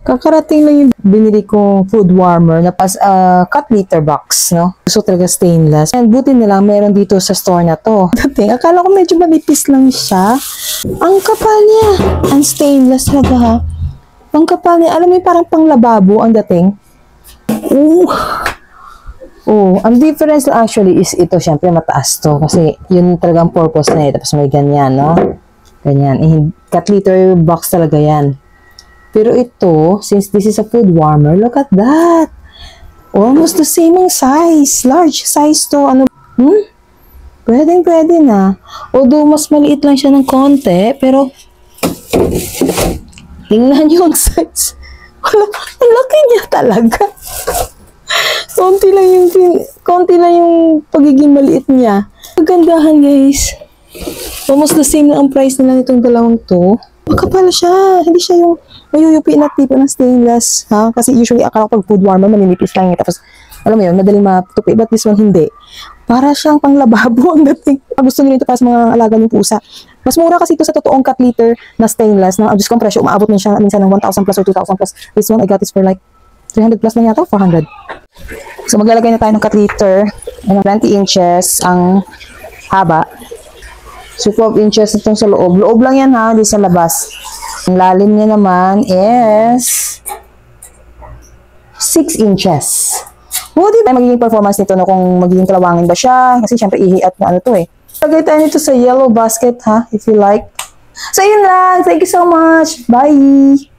Kakarating lang yung binili kong food warmer na cut liter box, no? Gusto talaga stainless. And buti na lang meron dito sa store na to. Dating, akala ko medyo manipis lang siya. Ang kapal niya. Ang stainless talaga ha. Ang kapal niya. Alam mo yung parang panglababo ang dating. Ang difference actually is ito, syempre mataas to. Kasi yun talagang purpose na ito. Tapos may ganyan, no? Ganyan. Cut liter box talaga yan. Pero ito, since this is a food warmer, look at that. Almost the same ang size. Large size to. Pwede na. Although, mas maliit lang siya ng konti, pero tingnan nyo ang size. Ang laki niya talaga. Konti lang yung pagiging maliit niya. Kagandahan, guys. Almost the same na ang price nila nitong dalawang to. Makapal siya. Hindi siya yung mayuyupi na tipo ng stainless. Ha? Kasi usually, akala ko pag food warmer, maninipis lang yun. Tapos, alam mo yun, madaling matupi. But this one, hindi. Para siyang panglababo ang dating. Gusto nyo ito para sa mga alaga ng pusa. Mas mura kasi ito sa totoong cut liter na stainless. Na just compression, umaabot minsan ng 1,000 plus or 2,000 plus. This one, I got this for like 300 plus na yata, 400. So, maglalagay na tayo ng cut liter. 20 inches ang haba. So, 12 inches itong sa loob. Loob lang yan ha, di sa labas. Ang lalim niya naman is 6 inches. Di ba magiging performance nito no, kung magiging kalawangin ba siya? Kasi syempre ihiat na ano to eh. Lagay tayo nito sa yellow basket ha, if you like. So, yun lang. Thank you so much. Bye!